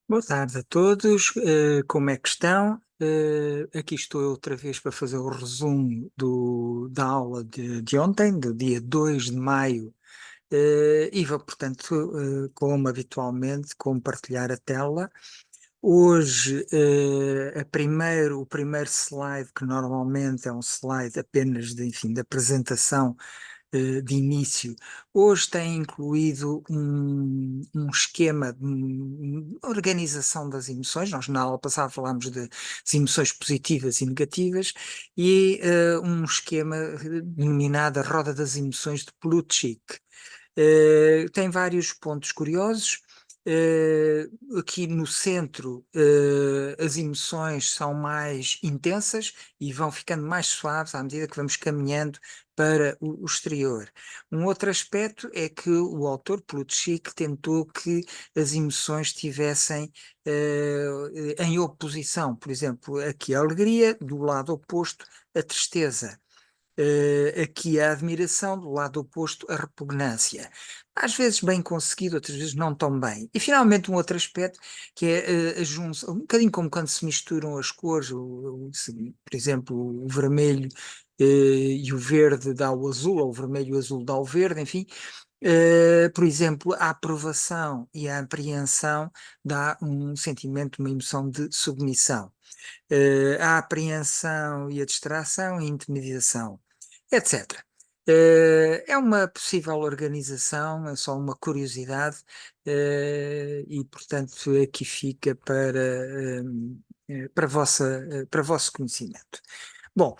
Boa tarde a todos, como é que estão? Aqui estou eu outra vez para fazer o resumo da aula de ontem, do dia 2 de maio, e vou, portanto, como habitualmente, compartilhar a tela. Hoje, o primeiro slide, que normalmente é um slide apenas de, enfim, de apresentação de início, hoje tem incluído um esquema de organização das emoções. Nós na aula passada falámos de emoções positivas e negativas, e um esquema denominado a Roda das Emoções de Plutchik. Tem vários pontos curiosos. Aqui no centro, as emoções são mais intensas e vão ficando mais suaves à medida que vamos caminhando para o exterior. Um outro aspecto é que o autor Plutchik tentou que as emoções estivessem em oposição. Por exemplo, aqui a alegria, do lado oposto, a tristeza. Aqui a admiração, do lado oposto, a repugnância. Às vezes bem conseguido, outras vezes não tão bem. E finalmente um outro aspecto, que é a junção, um bocadinho como quando se misturam as cores, por exemplo, o vermelho e o verde dá o azul, ou o vermelho e o azul dá o verde, enfim. Por exemplo, a aprovação e a apreensão dá um sentimento, uma emoção de submissão. A apreensão e a distração e a intermediação, etc. É uma possível organização, é só uma curiosidade, e portanto aqui fica para vosso conhecimento. Bom,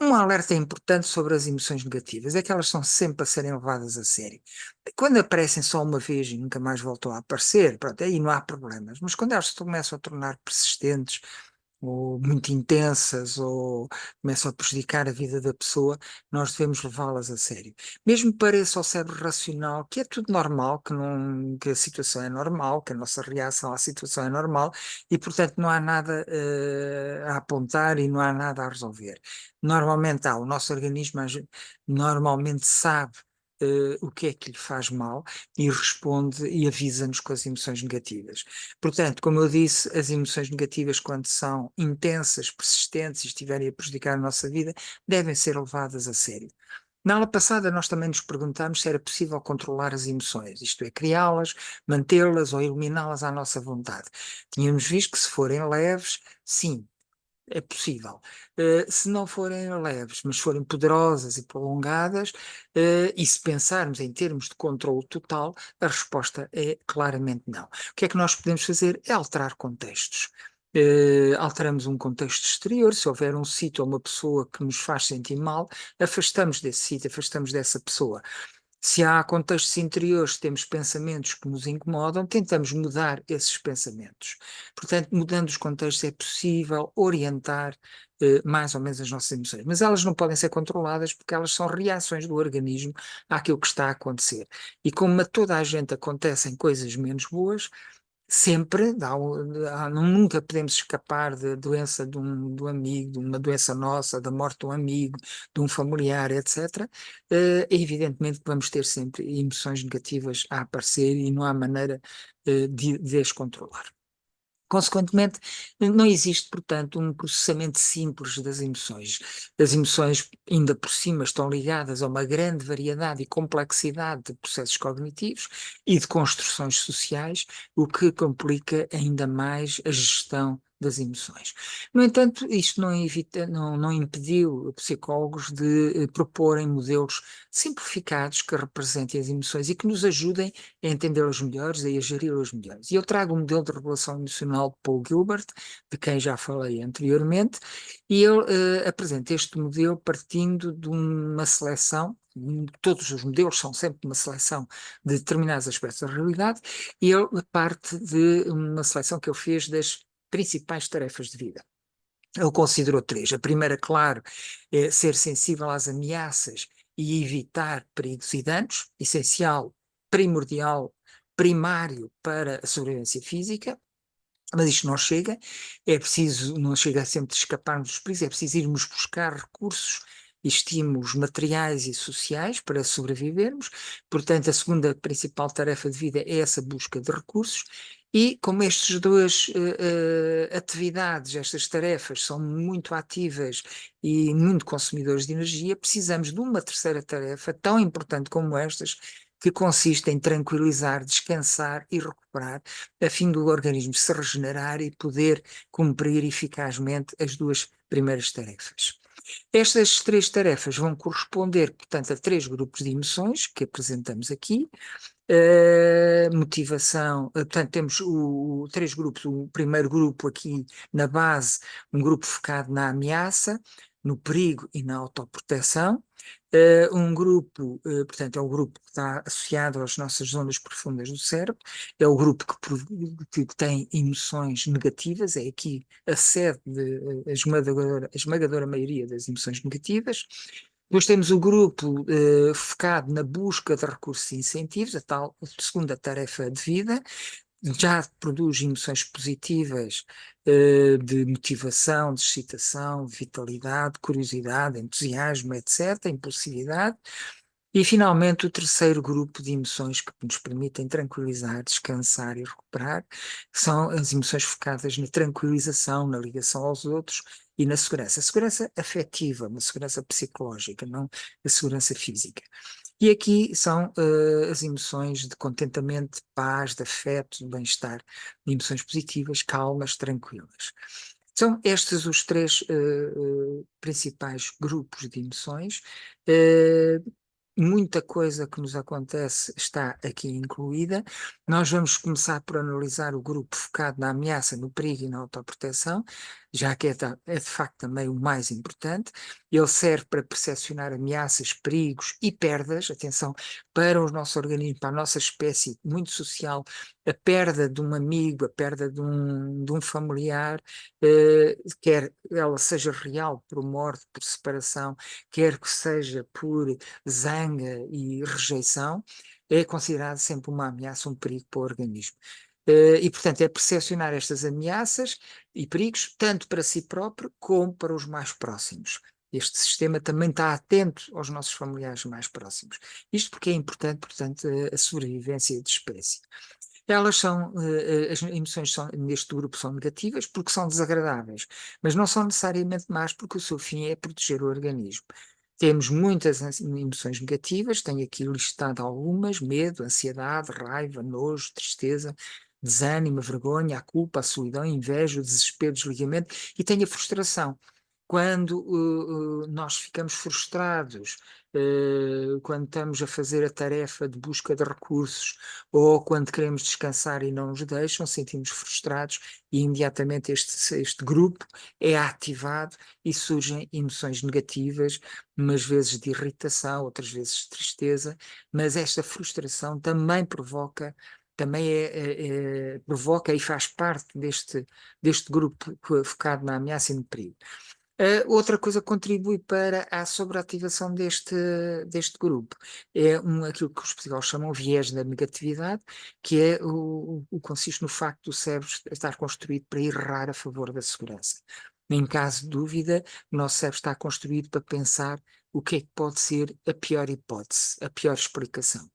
um alerta importante sobre as emoções negativas é que elas são sempre a serem levadas a sério. Quando aparecem só uma vez e nunca mais voltam a aparecer, pronto, aí não há problemas. Mas quando elas se começam a tornar persistentes, ou muito intensas, ou começam a prejudicar a vida da pessoa, nós devemos levá-las a sério. Mesmo que pareça ao cérebro racional que é tudo normal, que a situação é normal, que a nossa reação à situação é normal, e portanto não há nada a apontar e não há nada a resolver. Normalmente o nosso organismo normalmente sabe o que é que lhe faz mal e responde e avisa-nos com as emoções negativas. Portanto, como eu disse, as emoções negativas, quando são intensas, persistentes e estiverem a prejudicar a nossa vida, devem ser levadas a sério. Na aula passada, nós também nos perguntámos se era possível controlar as emoções, isto é, criá-las, mantê-las ou eliminá-las à nossa vontade. Tínhamos visto que, se forem leves, sim, é possível. Se não forem leves, mas forem poderosas e prolongadas, e se pensarmos em termos de controle total, a resposta é claramente não. O que é que nós podemos fazer? É alterar contextos. Alteramos um contexto exterior. Se houver um sítio ou uma pessoa que nos faz sentir mal, afastamos desse sítio, afastamos dessa pessoa. Se há contextos interiores, temos pensamentos que nos incomodam, tentamos mudar esses pensamentos. Portanto, mudando os contextos é possível orientar mais ou menos as nossas emoções, mas elas não podem ser controladas porque elas são reações do organismo àquilo que está a acontecer. E como a toda a gente acontecem coisas menos boas, sempre, nunca podemos escapar da doença de um amigo, de uma doença nossa, da morte de um amigo, de um familiar, etc. Evidentemente que vamos ter sempre emoções negativas a aparecer e não há maneira de as controlar. Consequentemente, não existe, portanto, um processamento simples das emoções. As emoções, ainda por cima, estão ligadas a uma grande variedade e complexidade de processos cognitivos e de construções sociais, o que complica ainda mais a gestão das emoções. No entanto, isto não impediu psicólogos de proporem modelos simplificados que representem as emoções e que nos ajudem a entendê-las melhores e a geri-las melhores. E eu trago o modelo de regulação emocional de Paul Gilbert, de quem já falei anteriormente, e ele apresenta este modelo partindo de uma seleção. Todos os modelos são sempre uma seleção de determinados aspectos da realidade, e ele parte de uma seleção que ele fez das principais tarefas de vida. Ele considerou três. A primeira, claro, é ser sensível às ameaças e evitar perigos e danos, essencial, primordial, primário para a sobrevivência física. Mas isto não chega, não chega sempre de escaparmos dos perigos, é preciso irmos buscar recursos estímulos materiais e sociais para sobrevivermos. Portanto, a segunda principal tarefa de vida é essa busca de recursos. E como estas duas atividades, estas tarefas são muito ativas e muito consumidores de energia, precisamos de uma terceira tarefa tão importante como estas, que consiste em tranquilizar, descansar e recuperar, a fim do organismo se regenerar e poder cumprir eficazmente as duas primeiras tarefas. Estas três tarefas vão corresponder, portanto, a três grupos de emoções que apresentamos aqui. Motivação, portanto, temos três grupos. O primeiro grupo aqui na base, um grupo focado na ameaça, no perigo e na autoproteção. Um grupo, portanto, é o grupo que está associado às nossas zonas profundas do cérebro, é o grupo que tem emoções negativas, é aqui a sede, a esmagadora maioria das emoções negativas. Depois temos o grupo focado na busca de recursos e incentivos, a tal segunda tarefa de vida, já produz emoções positivas de motivação, de excitação, vitalidade, curiosidade, entusiasmo, etc., impulsividade. E, finalmente, o terceiro grupo de emoções que nos permitem tranquilizar, descansar e recuperar, são as emoções focadas na tranquilização, na ligação aos outros e na segurança. A segurança afetiva, uma segurança psicológica, não a segurança física. E aqui são as emoções de contentamento, de paz, de afeto, de bem-estar, emoções positivas, calmas, tranquilas. São estes os três principais grupos de emoções. Muita coisa que nos acontece está aqui incluída. Nós vamos começar por analisar o grupo focado na ameaça, no perigo e na autoproteção, já que é de facto também o mais importante. Ele serve para percepcionar ameaças, perigos e perdas, atenção, para o nosso organismo, para a nossa espécie muito social, a perda de um amigo, a perda de um familiar, quer ela seja real por morte, por separação, quer que seja por zanga e rejeição, é considerado sempre uma ameaça, um perigo para o organismo. E, portanto, é percepcionar estas ameaças e perigos, tanto para si próprio como para os mais próximos. Este sistema também está atento aos nossos familiares mais próximos. Isto porque é importante, portanto, a sobrevivência de espécie. Elas são, as emoções neste grupo são negativas porque são desagradáveis, mas não são necessariamente más porque o seu fim é proteger o organismo. Temos muitas emoções negativas, tenho aqui listado algumas: medo, ansiedade, raiva, nojo, tristeza, desânimo, vergonha, a culpa, a solidão, a inveja, o desespero, o desligamento, e tenho a frustração. Quando nós ficamos frustrados, quando estamos a fazer a tarefa de busca de recursos, ou quando queremos descansar e não nos deixam, sentimos frustrados e imediatamente este grupo é ativado e surgem emoções negativas, umas vezes de irritação, outras vezes de tristeza, mas esta frustração também provoca e faz parte deste grupo focado na ameaça e no perigo. Outra coisa que contribui para a sobreativação deste grupo é aquilo que os psicólogos chamam viés da negatividade, que é consiste no facto do cérebro estar construído para errar a favor da segurança. Em caso de dúvida, o nosso cérebro está construído para pensar o que é que pode ser a pior hipótese, a pior explicação.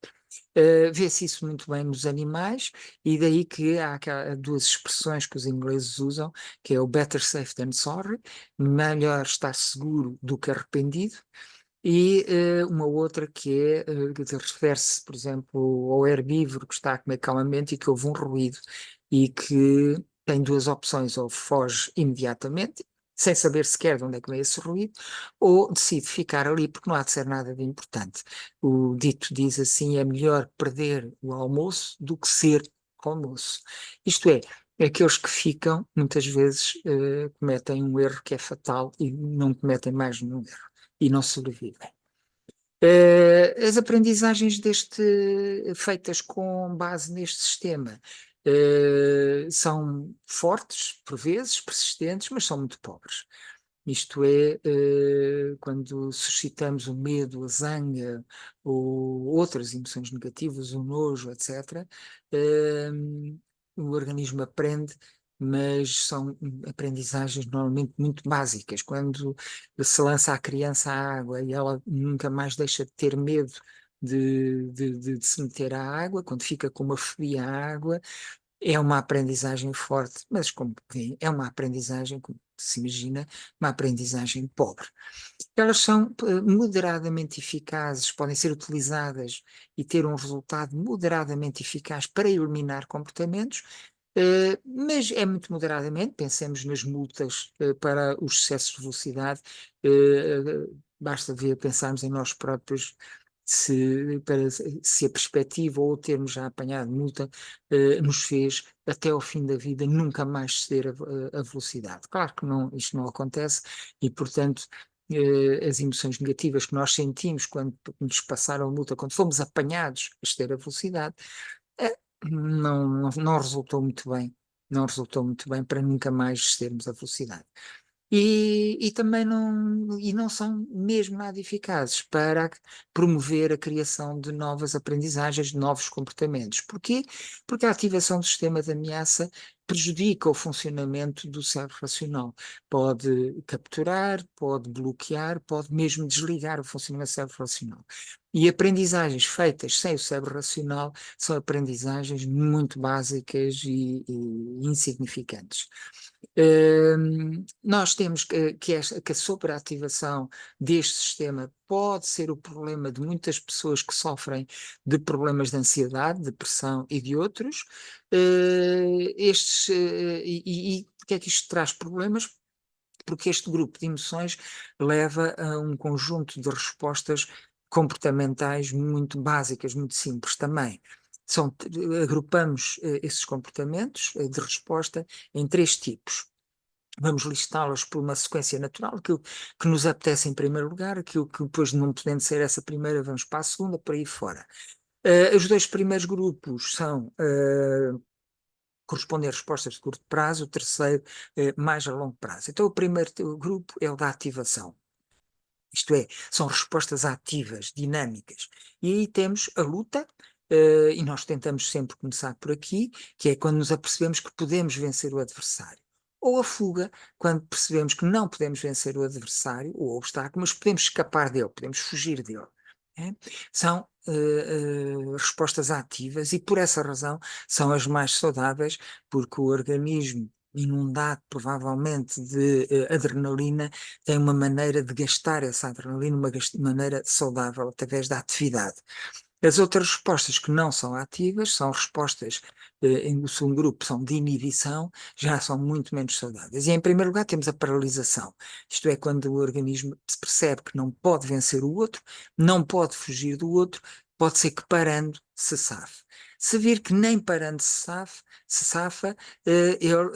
Vê-se isso muito bem nos animais, e daí que há duas expressões que os ingleses usam, que é o better safe than sorry, melhor estar seguro do que arrependido, e uma outra que refere-se, por exemplo, ao herbívoro que está a comer calmamente e que houve um ruído e que tem duas opções: ou foge imediatamente, sem saber sequer de onde é que veio esse ruído, ou decide ficar ali porque não há de ser nada de importante. O dito diz assim: é melhor perder o almoço do que ser almoço. Isto é, aqueles que ficam, muitas vezes, cometem um erro que é fatal e não cometem mais nenhum erro e não sobrevivem. As aprendizagens feitas com base neste sistema são fortes, por vezes, persistentes, mas são muito pobres. Isto é, quando suscitamos o medo, a zanga ou outras emoções negativas, o nojo, etc., o organismo aprende, mas são aprendizagens normalmente muito básicas. Quando se lança a criança à água e ela nunca mais deixa de ter medo de se meter à água, quando fica com uma fobia à água, é uma aprendizagem forte, mas como vê, é uma aprendizagem, como se imagina, uma aprendizagem pobre. Elas são moderadamente eficazes, podem ser utilizadas e ter um resultado moderadamente eficaz para eliminar comportamentos, mas é muito moderadamente, pensemos nas multas para os excessos de velocidade, basta ver, pensarmos em nós próprios, se a perspectiva ou termos já apanhado multa nos fez até ao fim da vida nunca mais ceder a velocidade. Claro que não, isto não acontece e, portanto, as emoções negativas que nós sentimos quando nos passaram a multa, quando fomos apanhados a exceder a velocidade, não resultou muito bem. Não resultou muito bem para nunca mais excedermos a velocidade. E também não são mesmo nada eficazes para promover a criação de novas aprendizagens, de novos comportamentos. Porquê? Porque a ativação do sistema de ameaça prejudica o funcionamento do cérebro racional. Pode capturar, pode bloquear, pode mesmo desligar o funcionamento do cérebro racional. E aprendizagens feitas sem o cérebro racional são aprendizagens muito básicas e insignificantes. Nós temos que a sobreativação deste sistema pode ser o problema de muitas pessoas que sofrem de problemas de ansiedade, depressão e de outros. E porque é que isto traz problemas? Porque este grupo de emoções leva a um conjunto de respostas comportamentais muito básicas, muito simples também. Agrupamos esses comportamentos de resposta em três tipos. Vamos listá-las por uma sequência natural, aquilo que nos apetece em primeiro lugar, aquilo que depois não podendo ser essa primeira, vamos para a segunda, por aí fora. Os dois primeiros grupos são corresponder a respostas de curto prazo, o terceiro mais a longo prazo. Então o primeiro grupo é o da ativação. Isto é, são respostas ativas, dinâmicas. E aí temos a luta, e nós tentamos sempre começar por aqui, que é quando nos apercebemos que podemos vencer o adversário. Ou a fuga, quando percebemos que não podemos vencer o adversário, o obstáculo, mas podemos escapar dele, podemos fugir dele. É? São respostas ativas e, por essa razão, são as mais saudáveis, porque o organismo inundado provavelmente de adrenalina tem uma maneira de gastar essa adrenalina, uma maneira saudável, através da atividade. As outras respostas que não são ativas são respostas, em segundo grupo, são de inibição, já são muito menos saudáveis. E em primeiro lugar temos a paralisação, isto é, quando o organismo se percebe que não pode vencer o outro, não pode fugir do outro, pode ser que parando se safe. Se vir que nem parando se safa, ele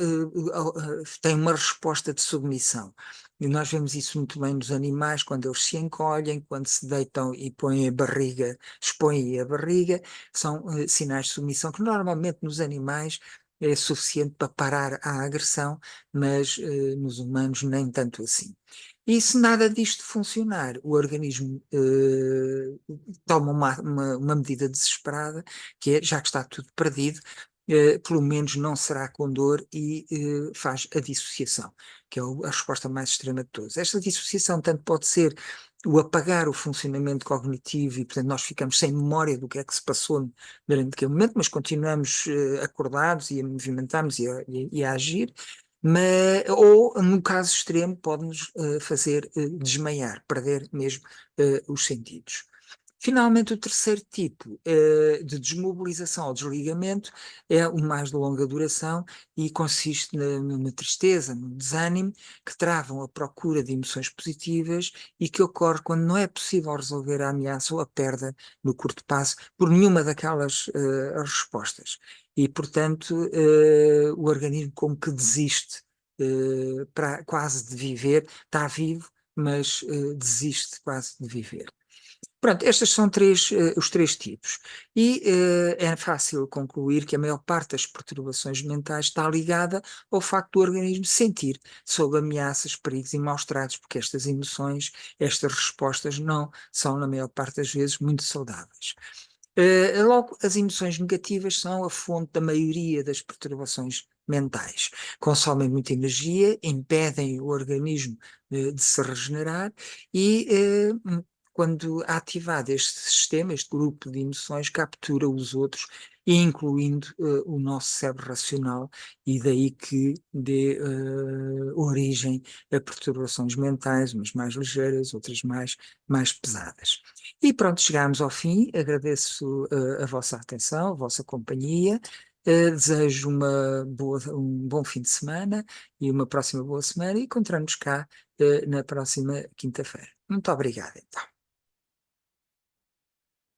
tem uma resposta de submissão. E nós vemos isso muito bem nos animais, quando eles se encolhem, quando se deitam e põem a barriga, expõem a barriga, são sinais de submissão que normalmente nos animais é suficiente para parar a agressão, mas nos humanos nem tanto assim. E se nada disto funcionar, o organismo toma uma medida desesperada, que é, já que está tudo perdido, pelo menos não será com dor e faz a dissociação, que é a resposta mais extrema de todas. Esta dissociação tanto pode ser o apagar o funcionamento cognitivo e, portanto, nós ficamos sem memória do que é que se passou durante aquele momento, mas continuamos acordados e a movimentarmos e a agir, ou, no caso extremo, pode-nos fazer desmaiar, perder mesmo os sentidos. Finalmente, o terceiro tipo de desmobilização ou desligamento é o mais de longa duração e consiste na tristeza, no desânimo, que travam a procura de emoções positivas e que ocorre quando não é possível resolver a ameaça ou a perda no curto prazo por nenhuma daquelas respostas. E, portanto, o organismo como que desiste quase de viver, está vivo, mas desiste quase de viver. Pronto, estes são os três tipos. E é fácil concluir que a maior parte das perturbações mentais está ligada ao facto do organismo sentir sob ameaças, perigos e maus-tratos, porque estas emoções, estas respostas não são, na maior parte das vezes, muito saudáveis. Logo, as emoções negativas são a fonte da maioria das perturbações mentais. Consomem muita energia, impedem o organismo de se regenerar e, quando ativado este sistema, este grupo de emoções, captura os outros, incluindo o nosso cérebro racional, e daí que dê origem a perturbações mentais, umas mais ligeiras, outras mais pesadas. E pronto, chegámos ao fim. Agradeço a vossa atenção, a vossa companhia. Desejo um bom fim de semana e uma próxima boa semana, e encontramos cá na próxima quinta-feira. Muito obrigada, então.